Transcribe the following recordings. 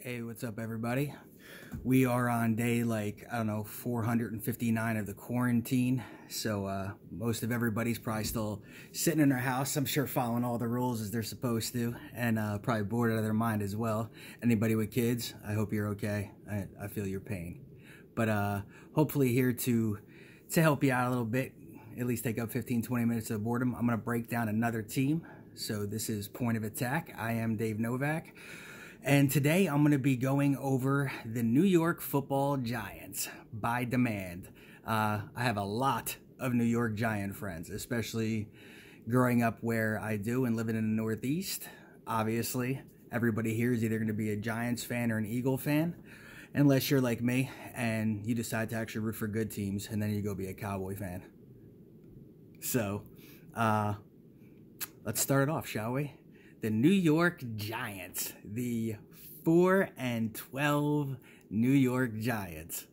Hey, what's up, everybody? We are on day, I don't know, 459 of the quarantine. So, most of everybody's probably still sitting in their house, I'm sure, following all the rules as they're supposed to, and probably bored out of their mind as well. Anybody with kids, I hope you're okay. I feel your pain. But hopefully here to help you out a little bit, at least take up 15-20 minutes of boredom. I'm going to break down another team. So this is Point of Attack. I am Dave Novak. And today I'm going to be going over the New York Football Giants by demand. I have a lot of New York Giant friends, especially growing up where I do and living in the Northeast. Obviously, everybody here is either going to be a Giants fan or an Eagle fan, unless you're like me and you decide to actually root for good teams and then you go be a Cowboy fan. So, let's start it off, shall we? The New York Giants, the 4-12 New York Giants.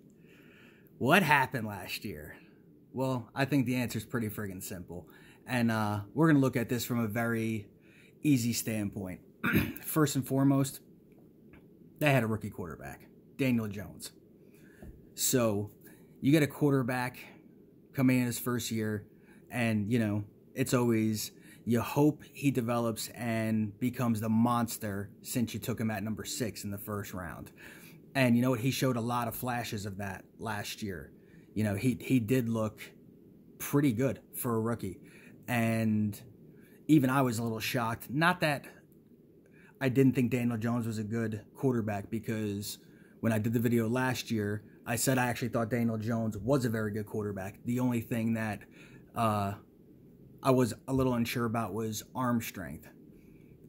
What happened last year? Well, I think the answer is pretty friggin' simple. And we're going to look at this from a very easy standpoint. First and foremost, they had a rookie quarterback, Daniel Jones. So you get a quarterback coming in his first year, and, you know, it's always... You hope he develops and becomes the monster since you took him at number 6 in the first round. And you know what? He showed a lot of flashes of that last year. You know, he did look pretty good for a rookie. And even I was a little shocked. Not that I didn't think Daniel Jones was a good quarterback, because when I did the video last year, I said I actually thought Daniel Jones was a very good quarterback. The only thing that I was a little unsure about was arm strength,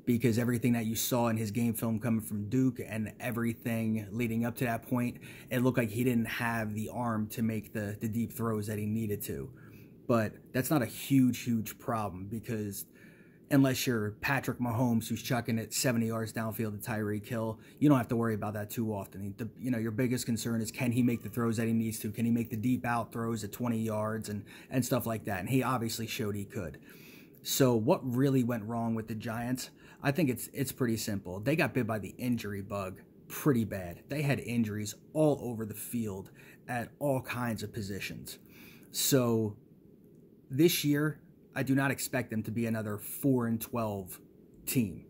because everything that you saw in his game film coming from Duke and everything leading up to that point, it looked like he didn't have the arm to make the deep throws that he needed to. But that's not a huge problem, because unless you're Patrick Mahomes, who's chucking it 70 yards downfield to Tyreek Hill, you don't have to worry about that too often. You know, your biggest concern is, can he make the throws that he needs to? Can he make the deep out throws at 20 yards and stuff like that? And he obviously showed he could. So what really went wrong with the Giants? I think it's pretty simple. They got bit by the injury bug pretty bad. They had injuries all over the field at all kinds of positions. So this year, I do not expect them to be another 4-12 team.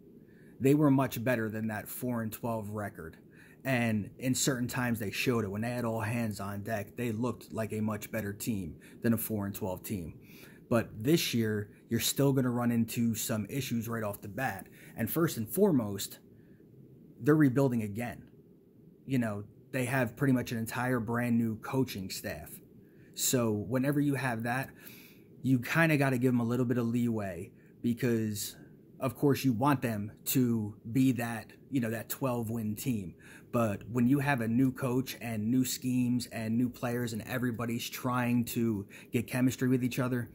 They were much better than that 4-12 record. And in certain times they showed it. When they had all hands on deck, they looked like a much better team than a 4-12 team. But this year, you're still going to run into some issues right off the bat. And first and foremost, they're rebuilding again. You know, they have pretty much an entire brand new coaching staff. So whenever you have that, you kind of got to give them a little bit of leeway, because, of course, you want them to be that, you know, that 12-win team. But when you have a new coach and new schemes and new players and everybody's trying to get chemistry with each other,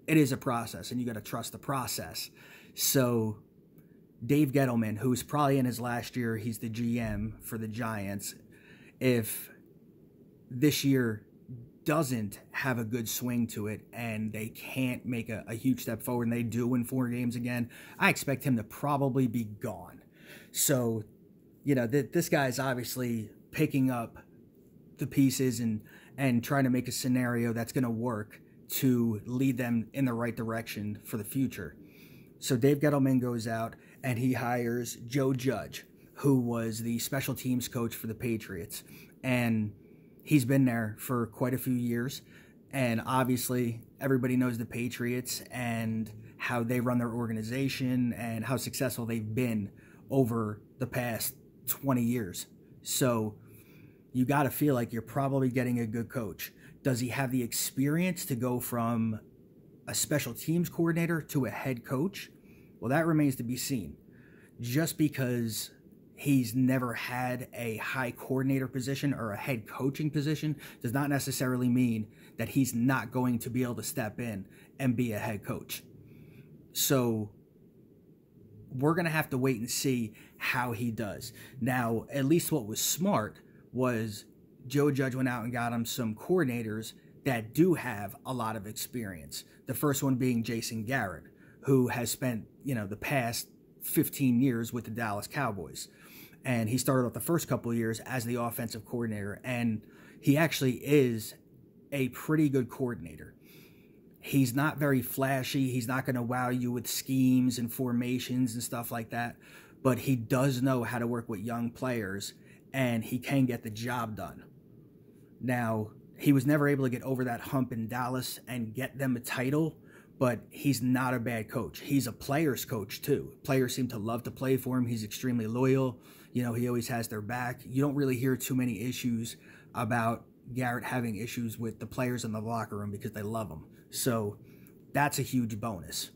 it is a process, and you got to trust the process. So Dave Gettleman, who's probably in his last year, he's the GM for the Giants. If this year doesn't have a good swing to it and they can't make a huge step forward, and they do win 4 games again, I expect him to probably be gone. So, you know, this guy's obviously picking up the pieces and trying to make a scenario that's going to work to lead them in the right direction for the future. So Dave Gettleman goes out and he hires Joe Judge, who was the special teams coach for the Patriots. And he's been there for quite a few years, and obviously everybody knows the Patriots and how they run their organization and how successful they've been over the past 20 years. So you got to feel like you're probably getting a good coach. Does he have the experience to go from a special teams coordinator to a head coach? Well, that remains to be seen. Just because he's never had a high coordinator position or a head coaching position does not necessarily mean that he's not going to be able to step in and be a head coach. So we're going to have to wait and see how he does. Now, at least what was smart was Joe Judge went out and got him some coordinators that do have a lot of experience. The first one being Jason Garrett, who has spent, you know, the past 15 years with the Dallas Cowboys. And he started off the first couple of years as the offensive coordinator, and he actually is a pretty good coordinator. He's not very flashy. He's not going to wow you with schemes and formations and stuff like that, but he does know how to work with young players, and he can get the job done. Now, he was never able to get over that hump in Dallas and get them a title, but he's not a bad coach. He's a player's coach too. Players seem to love to play for him. He's extremely loyal. You know, he always has their back. You don't really hear too many issues about Garrett having issues with the players in the locker room because they love him. So that's a huge bonus.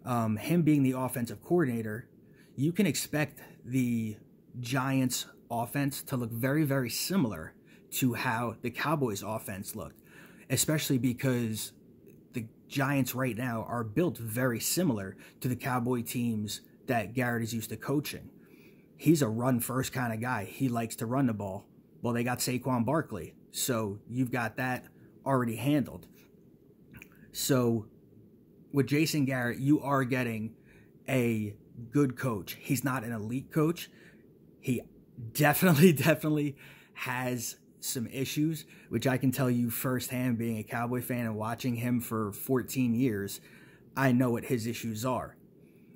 Him being the offensive coordinator, you can expect the Giants' offense to look very, very similar to how the Cowboys' offense looked, especially because the Giants right now are built very similar to the Cowboy teams that Garrett is used to coaching. He's a run-first kind of guy. He likes to run the ball. Well, they got Saquon Barkley, so you've got that already handled. So with Jason Garrett, you are getting a good coach. He's not an elite coach. He definitely has some issues, which I can tell you firsthand being a Cowboy fan and watching him for 14 years. I know what his issues are.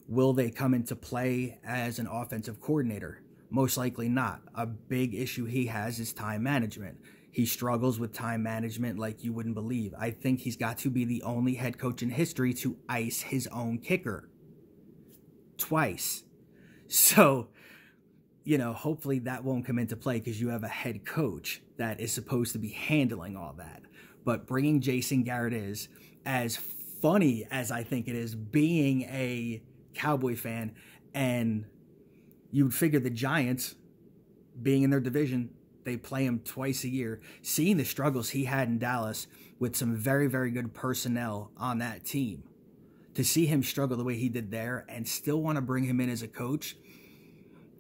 Will they come into play as an offensive coordinator? Most likely not. A big issue he has is time management. He struggles with time management like you wouldn't believe. I think he's got to be the only head coach in history to ice his own kicker twice. So, you know, hopefully that won't come into play because you have a head coach that is supposed to be handling all that. But bringing Jason Garrett is, as funny as I think it is, being a Cowboy fan, and you would figure the Giants, being in their division, they play him twice a year. Seeing the struggles he had in Dallas with some very, very good personnel on that team, to see him struggle the way he did there and still want to bring him in as a coach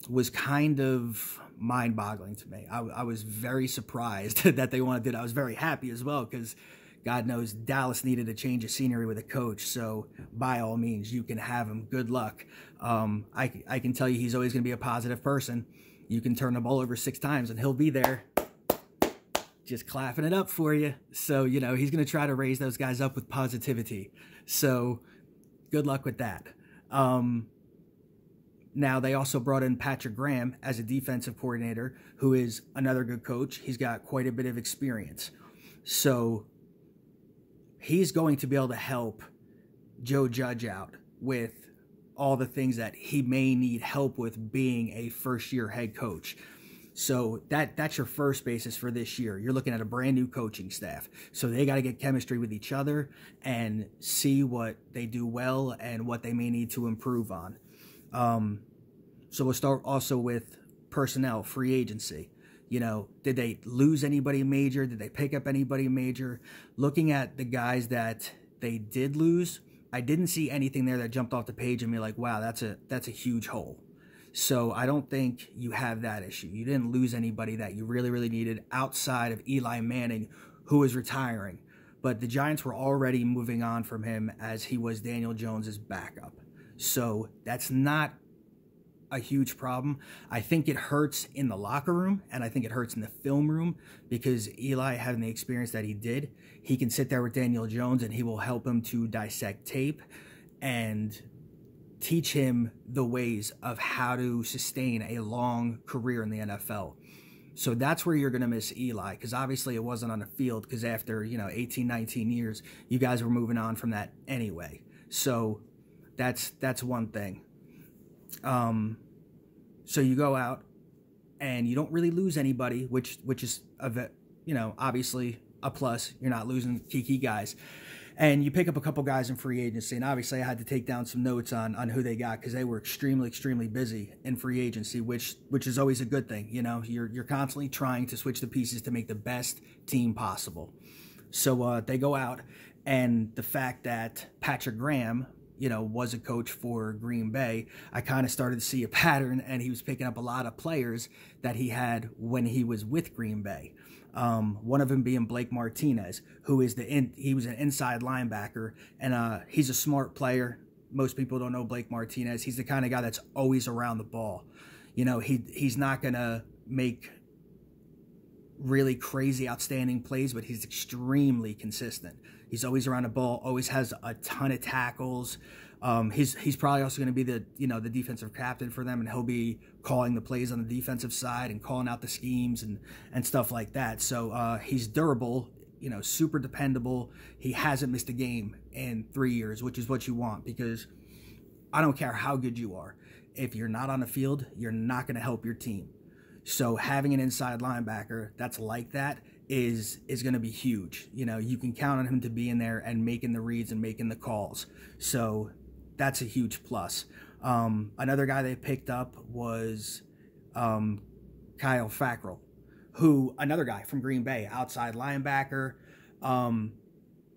was kind of mind-boggling to me. I was very surprised that they wanted to do that. I was very happy as well because God knows Dallas needed a change of scenery with a coach. So by all means, you can have him. Good luck. I can tell you he's always going to be a positive person. You can turn the ball over 6 times and he'll be there just clapping it up for you. So, you know, he's going to try to raise those guys up with positivity. So good luck with that. Now, they also brought in Patrick Graham as a defensive coordinator, who is another good coach. He's got quite a bit of experience. So he's going to be able to help Joe Judge out with all the things that he may need help with being a first-year head coach. So that's your first basis for this year. You're looking at a brand new coaching staff. So they got to get chemistry with each other and see what they do well and what they may need to improve on. So we'll start also with personnel, free agency. You know, did they lose anybody major? Did they pick up anybody major? Looking at the guys that they did lose, I didn't see anything there that jumped off the page and be like, wow, that's a huge hole. So I don't think you have that issue. You didn't lose anybody that you really, really needed outside of Eli Manning, who is retiring. But the Giants were already moving on from him as he was Daniel Jones's backup. So that's not a huge problem. I think it hurts in the locker room, and I think it hurts in the film room because Eli, having the experience that he did, he can sit there with Daniel Jones and he will help him to dissect tape and teach him the ways of how to sustain a long career in the NFL. So that's where you're going to miss Eli, because obviously it wasn't on the field, because after, 18, 19 years, you guys were moving on from that anyway. So that's one thing. So you go out and you don't really lose anybody, which is obviously a plus. You're not losing key guys, and you pick up a couple guys in free agency. And obviously I had to take down some notes on who they got, because they were extremely busy in free agency, which is always a good thing. You're constantly trying to switch the pieces to make the best team possible. So they go out, and the fact that Patrick Graham, was a coach for Green Bay, I kind of started to see a pattern, and he was picking up a lot of players that he had when he was with Green Bay. One of them being Blake Martinez, who is he was an inside linebacker, and he's a smart player. Most people don't know Blake Martinez. He's the kind of guy that's always around the ball. You know, he's not going to make really crazy, outstanding plays, but he's extremely consistent. He's always around the ball, always has a ton of tackles. He's probably also going to be the the defensive captain for them, and he'll be calling the plays on the defensive side and calling out the schemes and stuff like that. So he's durable, super dependable. He hasn't missed a game in 3 years, which is what you want, because I don't care how good you are. If you're not on the field, you're not going to help your team. So having an inside linebacker that's like that is going to be huge. You can count on him to be in there and making the reads and making the calls. So that's a huge plus. Another guy they picked up was Kyle Fackrell, another guy from Green Bay, outside linebacker.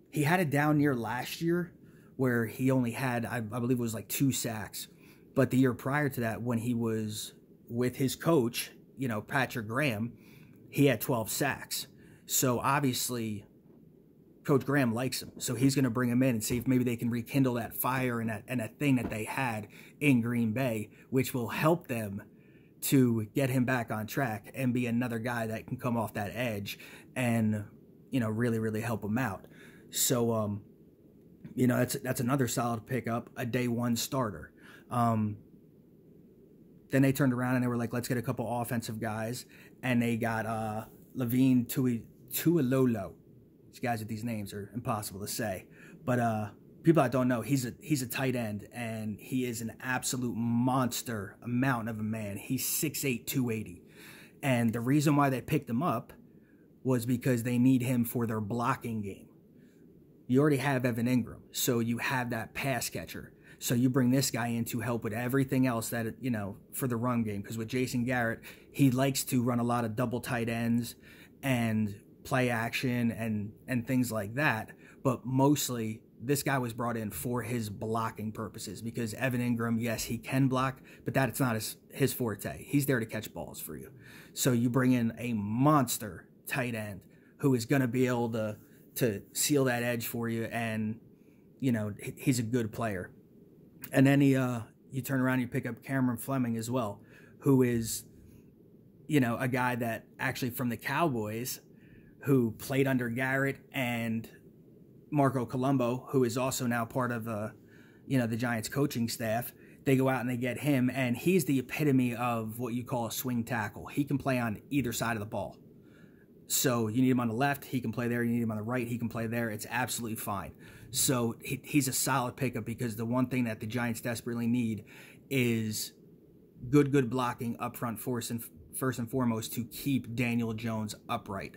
He had a down year last year where he only had, I believe it was like 2 sacks. But the year prior to that, when he was with his coach, Patrick Graham, he had 12 sacks. So obviously, Coach Graham likes him. So he's going to bring him in and see if maybe they can rekindle that fire and that thing that they had in Green Bay, which will help them to get him back on track and be another guy that can come off that edge and, really, really help him out. So, that's another solid pickup, a day 1 starter. Then they turned around and they were like, let's get a couple offensive guys. And they got Levine Tuilolo. These guys with these names are impossible to say. But people that don't know, he's a tight end, and he is an absolute monster, a mountain of a man. He's 6'8", 280. And the reason why they picked him up was because they need him for their blocking game. You already have Evan Ingram, so you have that pass catcher. So you bring this guy in to help with everything else that, for the run game. Because with Jason Garrett, he likes to run a lot of double tight ends and play action and things like that. But mostly, this guy was brought in for his blocking purposes. Because Evan Ingram, yes, he can block, but that's not his forte. He's there to catch balls for you. So you bring in a monster tight end who is going to be able to seal that edge for you. And, he's a good player. And then you turn around and you pick up Cameron Fleming as well, who is, a guy that actually from the Cowboys who played under Garrett and Marco Colombo, who is also now part of, the Giants coaching staff. They go out and they get him, and he's the epitome of what you call a swing tackle. He can play on either side of the ball. So you need him on the left, he can play there. You need him on the right, he can play there. It's absolutely fine. So he's a solid pickup, because the one thing that the Giants desperately need is good blocking up front first and foremost to keep Daniel Jones upright.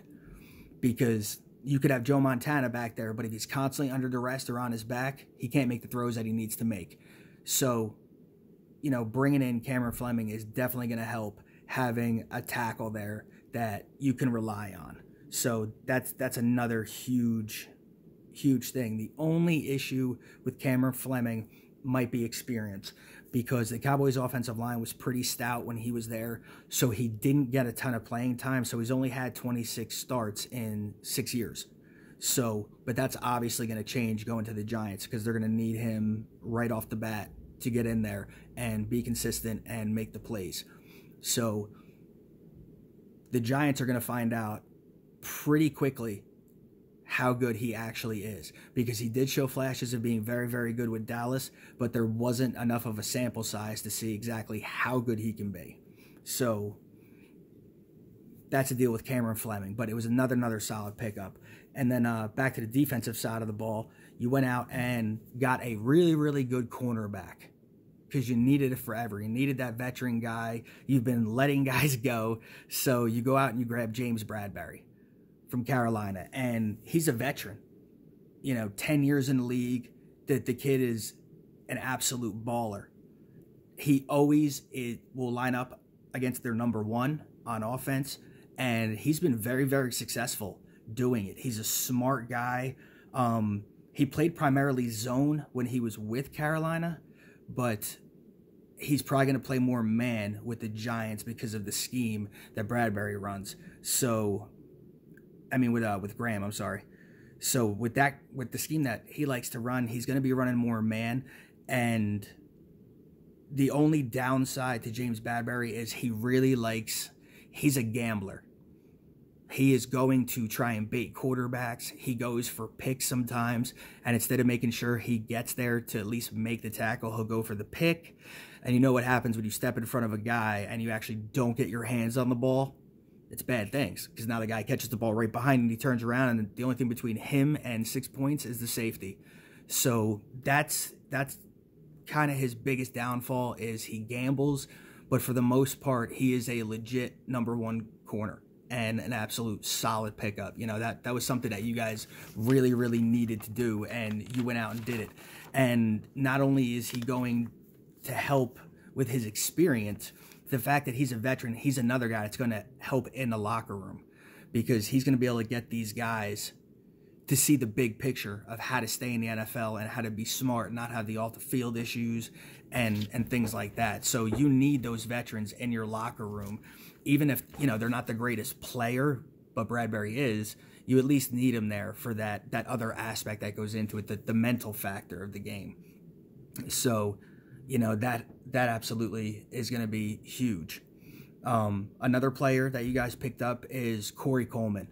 Because you could have Joe Montana back there, but if he's constantly under duress or on his back, he can't make the throws that he needs to make. So, bringing in Cameron Fleming is definitely going to help, having a tackle there that you can rely on. So that's another huge thing. The only issue with Cameron Fleming might be experience, because the Cowboys' offensive line was pretty stout when he was there, so he didn't get a ton of playing time. So he's only had 26 starts in 6 years. So, but that's obviously going to change going to the Giants, because they're going to need him right off the bat to get in there and be consistent and make the plays. So the Giants are going to find out pretty quickly how good he actually is, because he did show flashes of being very, very good with Dallas, but there wasn't enough of a sample size to see exactly how good he can be. So that's the deal with Cameron Fleming, but it was another solid pickup. And then back to the defensive side of the ball, you went out and got a really, really good cornerback, because you needed it forever. You needed that veteran guy. You've been letting guys go, so you go out and you grab James Bradbury from Carolina, and he's a veteran. 10 years in the league. The kid is an absolute baller. He always will line up against their number 1 on offense, and he's been very, very successful doing it. He's a smart guy. He played primarily zone when he was with Carolina, but he's probably going to play more man with the Giants because of the scheme that Bradbury runs. So, with Graham, I'm sorry. So with the scheme that he likes to run, he's going to be running more man, and The only downside to James Bradberry is he's a gambler. He is going to try and bait quarterbacks. He goes for picks sometimes, and instead of making sure he gets there to at least make the tackle, he'll go for the pick. And you know what happens when you step in front of a guy and you actually don't get your hands on the ball? It's bad things, because now the guy catches the ball right behind and he turns around, and the only thing between him and 6 points is the safety. So that's kind of his biggest downfall, is he gambles, but for the most part, he is a legit #1 corner and an absolute solid pickup. You know, that was something that you guys really, really needed to do, and you went out and did it. And not only is he going to help with his experience, the fact that he's a veteran, he's another guy that's going to help in the locker room, because he's going to be able to get these guys to see the big picture of how to stay in the NFL and how to be smart, not have the off-the-field issues and things like that. So you need those veterans in your locker room. Even if, you know, they're not the greatest player, but Bradberry is, you at least need him there for that other aspect that goes into it, the mental factor of the game. So, you know, that absolutely is going to be huge. Another player that you guys picked up is Corey Coleman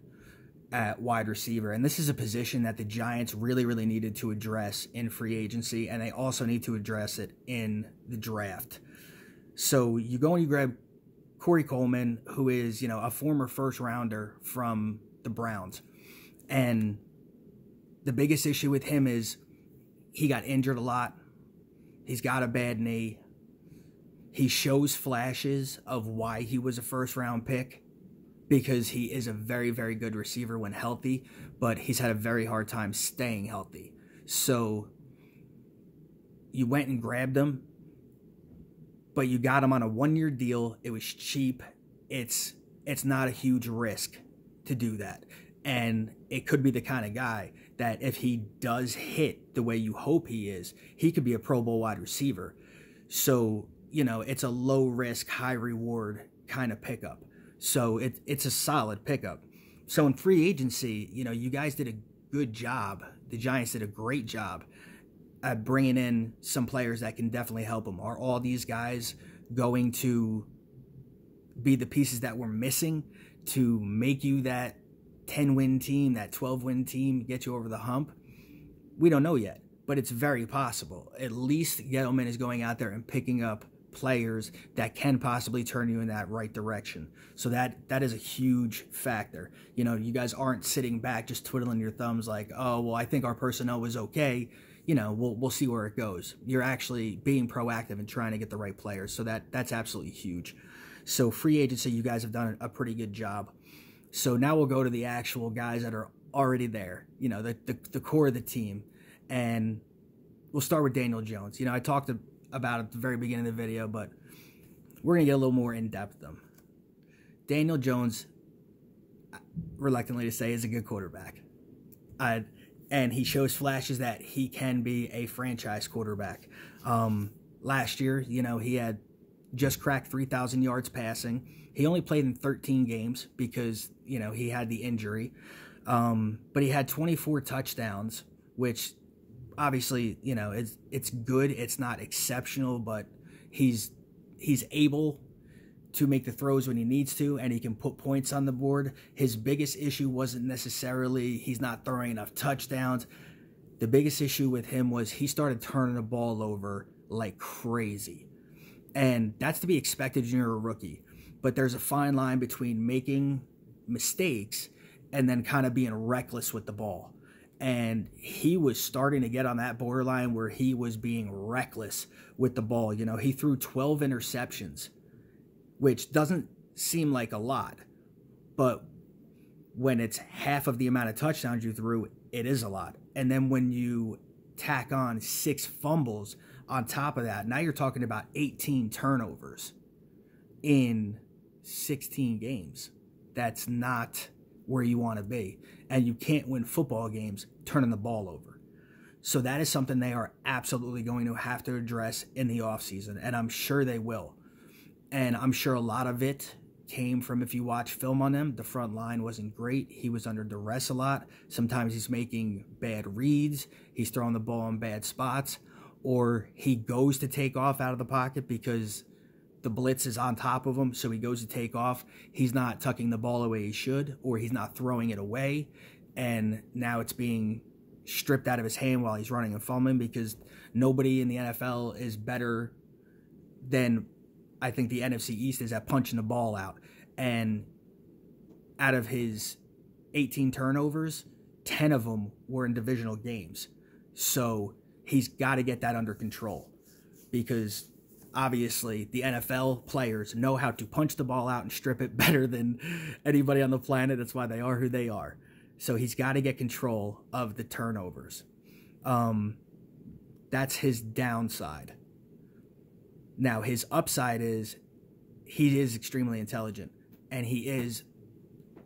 at wide receiver. And this is a position that the Giants really, really needed to address in free agency, and they also need to address it in the draft. So you go and you grab Corey Coleman, who is, you know, a former first rounder from the Browns. And the biggest issue with him is he got injured a lot. He's got a bad knee. He shows flashes of why he was a first-round pick, because he is a very, very good receiver when healthy, but he's had a very hard time staying healthy. So you went and grabbed him, but you got him on a 1-year deal. It was cheap. It's not a huge risk to do that. And it could be the kind of guy that if he does hit the way you hope he is, he could be a Pro Bowl wide receiver. So, you know, it's a low risk, high reward kind of pickup. So it's a solid pickup. So in free agency, you know, you guys did a good job. The Giants did a great job at bringing in some players that can definitely help them. Are all these guys going to be the pieces that we're missing to make you that 10-win team, that 12-win team, get you over the hump? We don't know yet, but it's very possible. At least Gettleman is going out there and picking up players that can possibly turn you in that right direction. So that is a huge factor. You know, you guys aren't sitting back just twiddling your thumbs like, oh, well, I think our personnel was okay. You know, we'll see where it goes. You're actually being proactive and trying to get the right players. So that's absolutely huge. So free agency, you guys have done a pretty good job. So now we'll go to the actual guys that are already there, you know, the core of the team. And we'll start with Daniel Jones. You know, I talked about it at the very beginning of the video, but we're going to get a little more in-depth with them. Daniel Jones, reluctantly to say, is a good quarterback. And he shows flashes that he can be a franchise quarterback. Last year, you know, he had just cracked 3,000 yards passing. He only played in 13 games because, you know, he had the injury. But he had 24 touchdowns, which obviously, you know, it's good. It's not exceptional, but he's able to make the throws when he needs to, and he can put points on the board. His biggest issue wasn't necessarily he's not throwing enough touchdowns. The biggest issue with him was he started turning the ball over like crazy. And that's to be expected when you're a rookie. But there's a fine line between making mistakes and then kind of being reckless with the ball. And he was starting to get on that borderline where he was being reckless with the ball. You know, he threw 12 interceptions, which doesn't seem like a lot. But when it's half of the amount of touchdowns you threw, it is a lot. And then when you tack on 6 fumbles on top of that, now you're talking about 18 turnovers in 16 games. That's not where you want to be. And you can't win football games turning the ball over. So that is something they are absolutely going to have to address in the offseason, and I'm sure they will. And I'm sure a lot of it came from, if you watch film on him, the front line wasn't great. He was under duress a lot. Sometimes he's making bad reads. He's throwing the ball in bad spots. or he goes to take off out of the pocket because the blitz is on top of him, so he goes to take off. He's not tucking the ball away he should, or he's not throwing it away, and now it's being stripped out of his hand while he's running and fumbling, because nobody in the NFL is better than, I think, the NFC East is at punching the ball out. And out of his 18 turnovers, 10 of them were in divisional games. So he's got to get that under control, because obviously the NFL players know how to punch the ball out and strip it better than anybody on the planet. That's why they are who they are. So he's got to get control of the turnovers. That's his downside. Now, his upside is he is extremely intelligent, and he is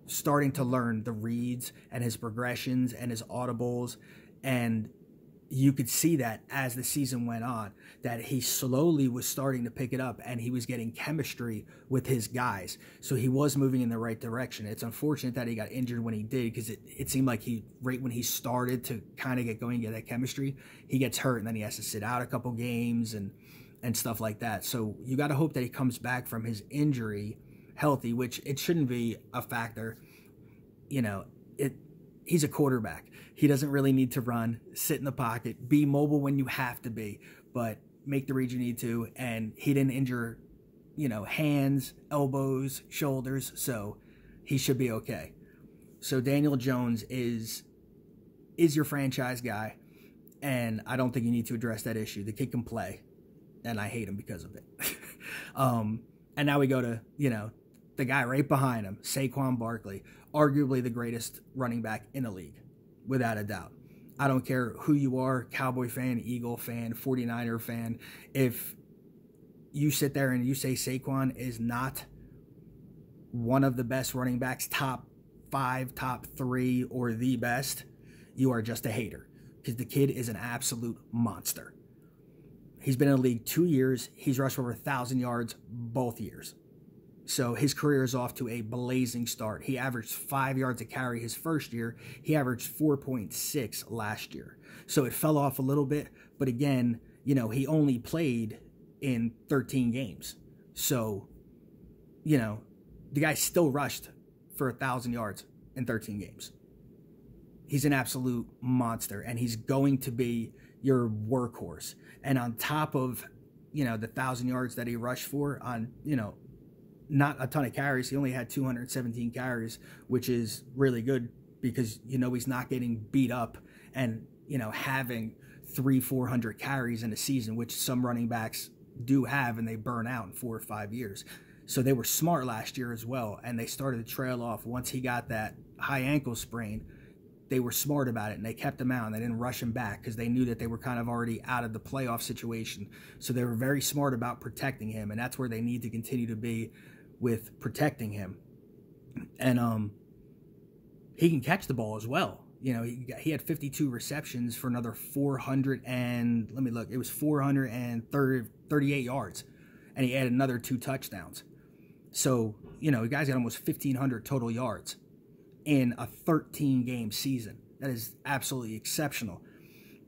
starting to learn the reads and his progressions and his audibles, and you could see that as the season went on, that he slowly was starting to pick it up, and he was getting chemistry with his guys. So he was moving in the right direction. It's unfortunate that he got injured when he did, because it seemed like right when he started to kind of get going, get that chemistry, he gets hurt, and then he has to sit out a couple games and stuff like that. So you got to hope that he comes back from his injury healthy, which it shouldn't be a factor. You know, he's a quarterback. He doesn't really need to run, sit in the pocket, be mobile when you have to be, but make the read you need to. And he didn't injure, hands, elbows, shoulders, so he should be okay. So Daniel Jones is your franchise guy, and I don't think you need to address that issue. The kid can play, and I hate him because of it. And now we go to, the guy right behind him, Saquon Barkley, arguably the greatest running back in the league, without a doubt. I don't care who you are, Cowboy fan, Eagle fan, 49er fan. If you sit there and you say Saquon is not one of the best running backs, top 5, top 3, or the best, you are just a hater, because the kid is an absolute monster. He's been in the league 2 years. He's rushed for over 1,000 yards both years. So his career is off to a blazing start. He averaged 5 yards a carry his first year. He averaged 4.6 last year. So it fell off a little bit. But again, he only played in 13 games. So, the guy still rushed for 1,000 yards in 13 games. He's an absolute monster, and he's going to be your workhorse. And on top of, the 1,000 yards that he rushed for on, not a ton of carries. He only had 217 carries, which is really good, because, he's not getting beat up and, having 300-400 carries in a season, which some running backs do have, and they burn out in 4 or 5 years. So they were smart last year as well, and they started to trail off once he got that high ankle sprain. They were smart about it, and they kept him out, and they didn't rush him back, because they knew that they were kind of already out of the playoff situation. So they were very smart about protecting him, and that's where they need to continue to be with protecting him. And he can catch the ball as well. He had 52 receptions for another 438 yards, and he added another 2 touchdowns. So, the guy's got almost 1,500 total yards in a 13-game season. That is absolutely exceptional.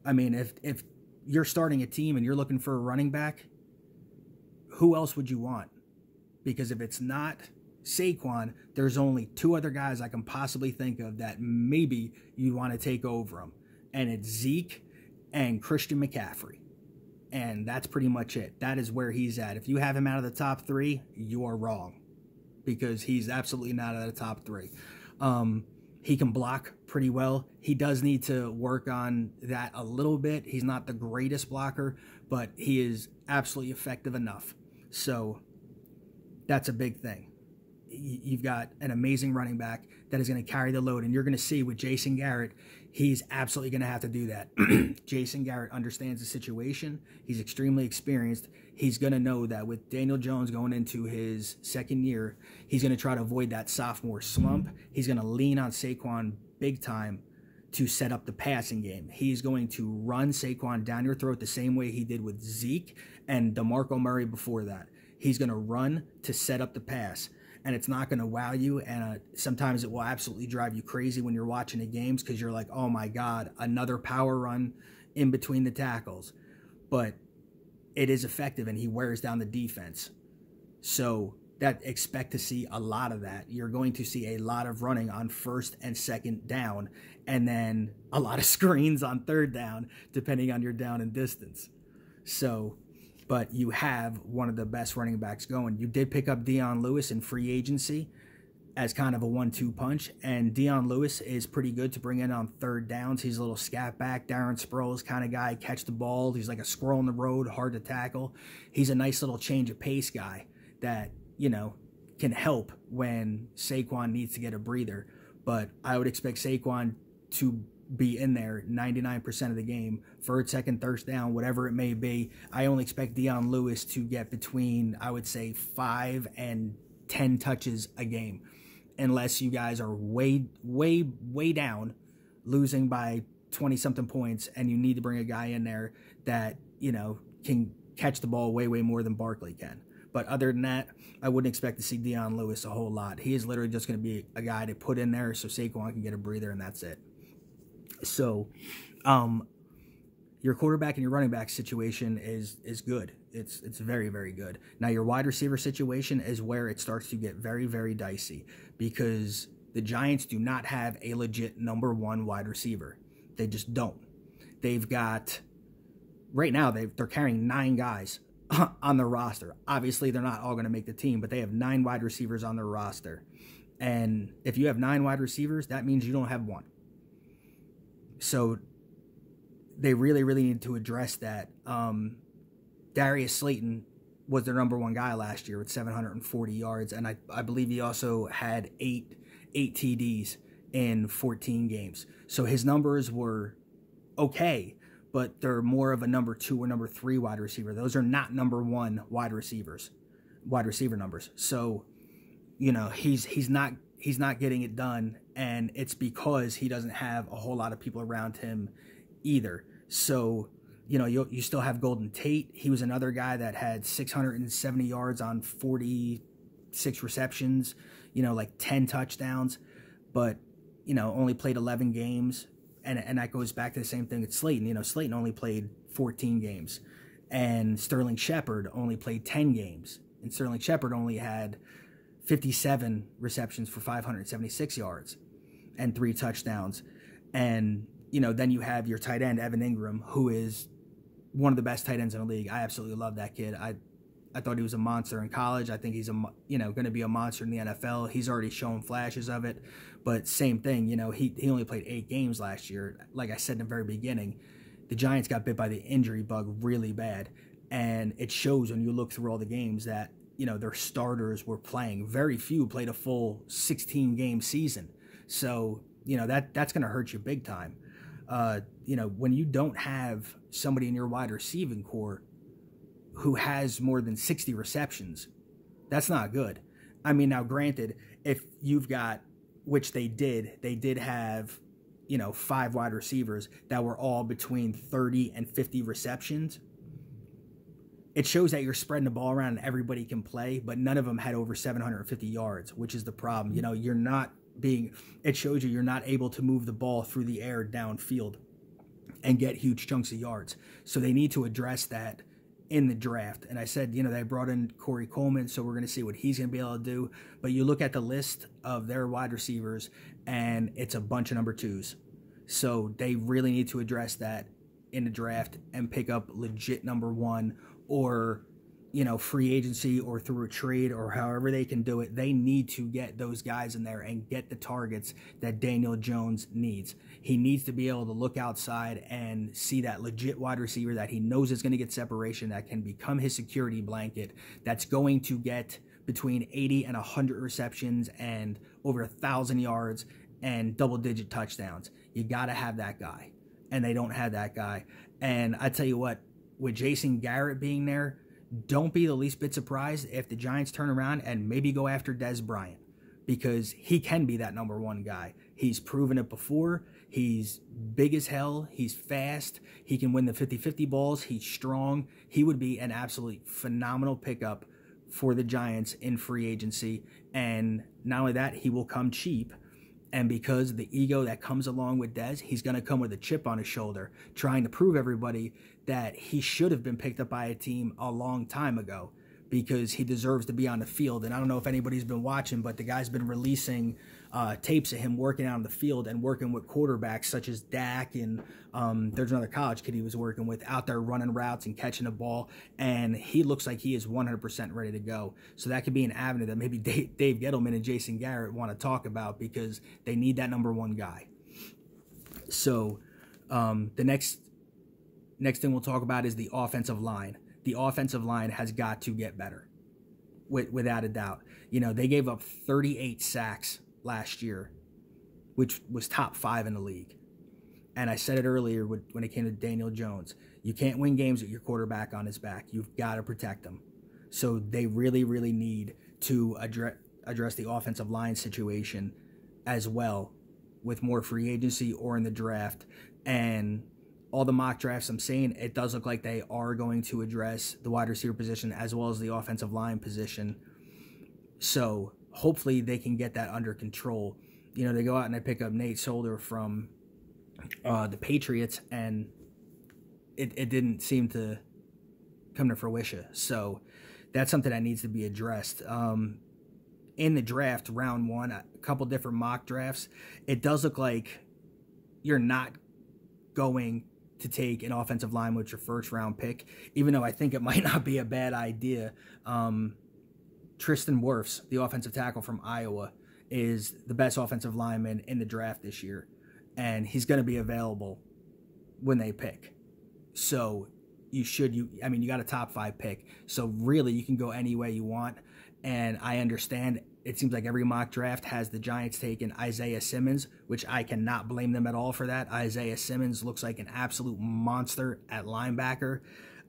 I mean, if you're starting a team and you're looking for a running back, who else would you want? Because if it's not Saquon, there's only 2 other guys I can possibly think of that maybe you want to take over him. And it's Zeke and Christian McCaffrey. And that's pretty much it. That is where he's at. If you have him out of the top 3, you are wrong, because he's absolutely not out of the top 3. He can block pretty well. He does need to work on that a little bit. He's not the greatest blocker, but he is absolutely effective enough. So that's a big thing. You've got an amazing running back that is going to carry the load, and you're going to see with Jason Garrett, he's absolutely going to have to do that. Jason Garrett understands the situation. He's extremely experienced. He's going to know that with Daniel Jones going into his second year, he's going to try to avoid that sophomore slump. He's going to lean on Saquon big time to set up the passing game. He's going to run Saquon down your throat the same way he did with Zeke and DeMarco Murray before that. He's going to run to set up the pass, and it's not going to wow you, and sometimes it will absolutely drive you crazy when you're watching the games, because you're like, oh my God, another power run in between the tackles. but it is effective and he wears down the defense. So that expect to see a lot of that. You're going to see a lot of running on first and second down, and then a lot of screens on third down, depending on your down and distance. So, but you have one of the best running backs going. You did pick up Dion Lewis in free agency as kind of a 1-2 punch, and Dion Lewis is pretty good to bring in on third downs. He's a little scat back, Darren Sproles kind of guy, catch the ball. He's like a squirrel in the road, hard to tackle. He's a nice little change of pace guy that, you know, can help when Saquon needs to get a breather. But I would expect Saquon to be in there 99% of the game, first, second, third down, whatever it may be. I only expect Dion Lewis to get between, I would say, 5 and 10 touches a game, unless you guys are way down, losing by 20-something points, and you need to bring a guy in there that, you know, can catch the ball way more than Barkley can. But other than that, I wouldn't expect to see Dion Lewis a whole lot. He is literally just going to be a guy to put in there so Saquon can get a breather, and that's it. So, your quarterback and your running back situation is good. It's very good. Now, your wide receiver situation is where it starts to get very dicey, because the Giants do not have a legit number one wide receiver. They just don't. They've got, right now, they're carrying 9 guys on their roster. Obviously, they're not all going to make the team, but they have 9 wide receivers on their roster. And if you have 9 wide receivers, that means you don't have one. So they really need to address that. Darius Slayton was their number 1 guy last year with 740 yards, and I believe he also had 8 TDs in 14 games. So his numbers were okay, but they're more of a number 2 or number 3 wide receiver. Those are not number 1 wide receiver numbers. So, you know, he's not getting it done, and it's because he doesn't have a whole lot of people around him either. So, you know, you still have Golden Tate. He was another guy that had 670 yards on 46 receptions, you know, like 10 touchdowns, but, you know, only played 11 games. And that goes back to the same thing with Slayton. You know, Slayton only played 14 games, and Sterling Shepard only played 10 games. And Sterling Shepard only had 57 receptions for 576 yards and 3 touchdowns. And, you know, then you have your tight end, Evan Ingram, who is one of the best tight ends in the league. I absolutely love that kid. I thought he was a monster in college. I think he's going to be a monster in the NFL. He's already shown flashes of it. But same thing, you know, he only played 8 games last year. Like I said in the very beginning, the Giants got bit by the injury bug really bad. And it shows when you look through all the games that, you know, their starters were playing. Very few played a full 16-game season. So, you know, that's going to hurt you big time. You know, when you don't have somebody in your wide receiving core who has more than 60 receptions, that's not good. I mean, now granted, if you've got, which they did have, you know, 5 wide receivers that were all between 30 and 50 receptions. It shows that you're spreading the ball around and everybody can play, but none of them had over 750 yards, which is the problem. You know, it shows you're not able to move the ball through the air downfield and get huge chunks of yards. So they need to address that in the draft. And I said, you know, they brought in Corey Coleman, so we're going to see what he's going to be able to do. But you look at the list of their wide receivers, and it's a bunch of number 2s. So they really need to address that in the draft and pick up legit number 1, or, you know, free agency or through a trade or however they can do it. They need to get those guys in there and get the targets that Daniel Jones needs. He needs to be able to look outside and see that legit wide receiver that he knows is going to get separation, that can become his security blanket, that's going to get between 80 and 100 receptions and over 1,000 yards and double-digit touchdowns. You got to have that guy, and they don't have that guy. And I tell you what, with Jason Garrett being there, don't be the least bit surprised if the Giants turn around and maybe go after Dez Bryant, because he can be that number 1 guy. He's proven it before. He's big as hell. He's fast. He can win the 50-50 balls. He's strong. He would be an absolutely phenomenal pickup for the Giants in free agency. And not only that, he will come cheap. And because of the ego that comes along with Dez, he's going to come with a chip on his shoulder, trying to prove everybody that he should have been picked up by a team a long time ago because he deserves to be on the field. And I don't know if anybody's been watching, but the guy's been releasing tapes of him working out on the field and working with quarterbacks such as Dak, and there's another college kid he was working with out there running routes and catching the ball, and he looks like he is 100% ready to go. So that could be an avenue that maybe Dave Gettleman and Jason Garrett want to talk about because they need that number one guy. So the next thing we'll talk about is the offensive line. The offensive line has got to get better, without a doubt. You know, they gave up 38 sacks last year, which was top 5 in the league. And I said it earlier when it came to Daniel Jones. You can't win games with your quarterback on his back. You've got to protect him. So they really, really need to address the offensive line situation as well with more free agency or in the draft. And all the mock drafts I'm saying, it does look like they are going to address the wide receiver position as well as the offensive line position. So hopefully they can get that under control. You know, they go out and they pick up Nate Solder from the Patriots, and it didn't seem to come to fruition. So that's something that needs to be addressed. In the draft, round 1, a couple different mock drafts, it does look like you're not going to take an offensive line with your first round pick, even though I think it might not be a bad idea. Tristan Wirfs, the offensive tackle from Iowa, is the best offensive lineman in the draft this year, and he's going to be available when they pick. So you got a top 5 pick, so really you can go any way you want. And I understand it seems like every mock draft has the Giants taking Isaiah Simmons, which I cannot blame them at all for that. Isaiah Simmons looks like an absolute monster at linebacker.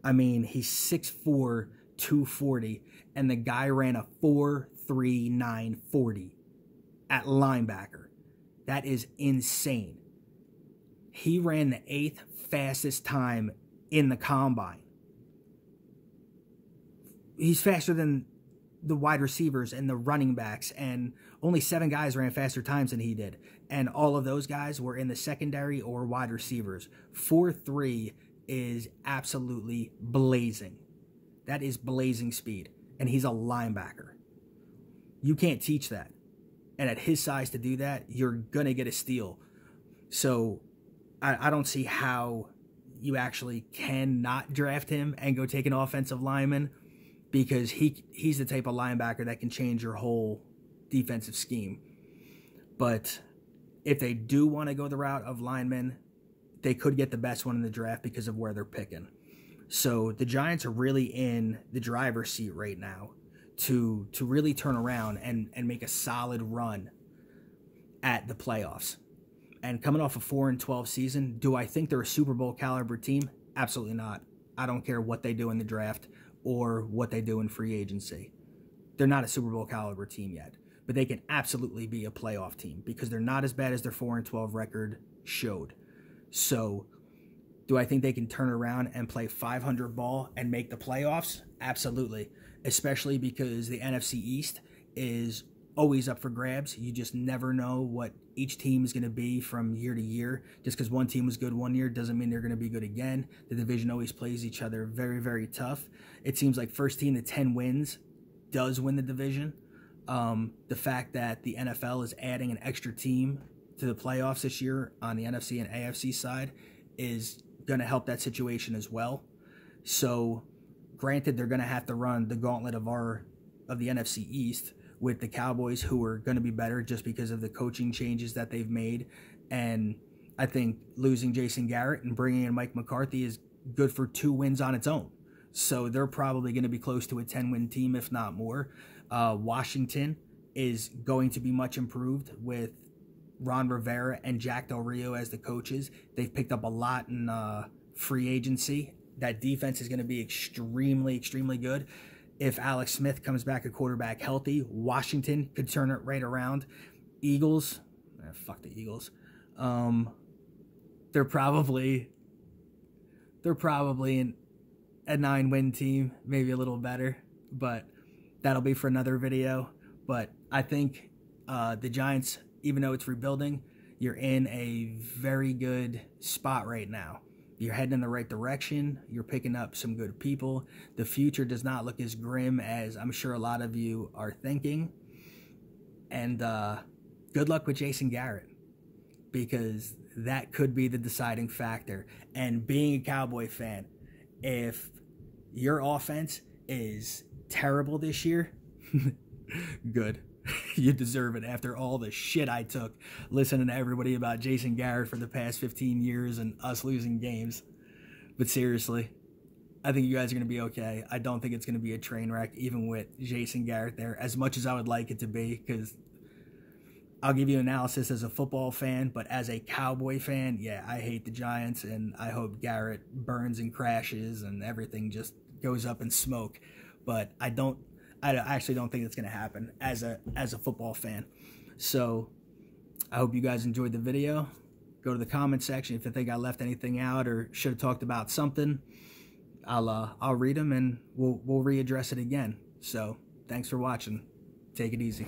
I mean, he's 6'4", 240, and the guy ran a 4.39 40 at linebacker. That is insane. He ran the 8th fastest time in the combine. He's faster than the wide receivers and the running backs, and only 7 guys ran faster times than he did, and all of those guys were in the secondary or wide receivers. 4.3 is absolutely blazing. That is blazing speed, and he's a linebacker. You can't teach that, and at his size to do that, you're gonna get a steal. So I don't see how you actually cannot draft him and go take an offensive lineman, because he's the type of linebacker that can change your whole defensive scheme. But if they do want to go the route of linemen, they could get the best one in the draft because of where they're picking. So the Giants are really in the driver's seat right now to really turn around and make a solid run at the playoffs. And coming off a 4-12 season, do I think they're a Super Bowl caliber team? Absolutely not. I don't care what they do in the draft or what they do in free agency. They're not a Super Bowl caliber team yet, but they can absolutely be a playoff team because they're not as bad as their 4-12 record showed. So do I think they can turn around and play 500 ball and make the playoffs? Absolutely, especially because the NFC East is always up for grabs. You just never know what each team is going to be from year to year. Just because one team was good one year doesn't mean they're going to be good again. The division always plays each other very, very tough. It seems like first team to 10 wins does win the division. The fact that the NFL is adding an extra team to the playoffs this year on the NFC and AFC side is going to help that situation as well. So granted, they're going to have to run the gauntlet of the NFC East with the Cowboys, who are going to be better just because of the coaching changes that they've made. And I think losing Jason Garrett and bringing in Mike McCarthy is good for 2 wins on its own. So they're probably going to be close to a 10-win team, if not more. Washington is going to be much improved with Ron Rivera and Jack Del Rio as the coaches. They've picked up a lot in free agency. That defense is going to be extremely, extremely good. If Alex Smith comes back a quarterback healthy, Washington could turn it right around. Eagles, fuck the Eagles. They're probably a 9-win team, maybe a little better, but that'll be for another video. But I think the Giants even though it's rebuilding, you're in a very good spot right now. You're heading in the right direction. You're picking up some good people. The future does not look as grim as I'm sure a lot of you are thinking. And good luck with Jason Garrett, because that could be the deciding factor. And being a Cowboy fan, if your offense is terrible this year, good. You deserve it after all the shit I took listening to everybody about Jason Garrett for the past 15 years and us losing games. But seriously, I think you guys are going to be okay. I don't think it's going to be a train wreck, even with Jason Garrett there, as much as I would like it to be, because I'll give you analysis as a football fan, but as a Cowboy fan, yeah, I hate the Giants, and I hope Garrett burns and crashes and everything just goes up in smoke. But I actually don't think it's going to happen as a football fan. So I hope you guys enjoyed the video. Go to the comment section if you think I left anything out or should have talked about something. I'll read them and we'll readdress it again. So thanks for watching. Take it easy.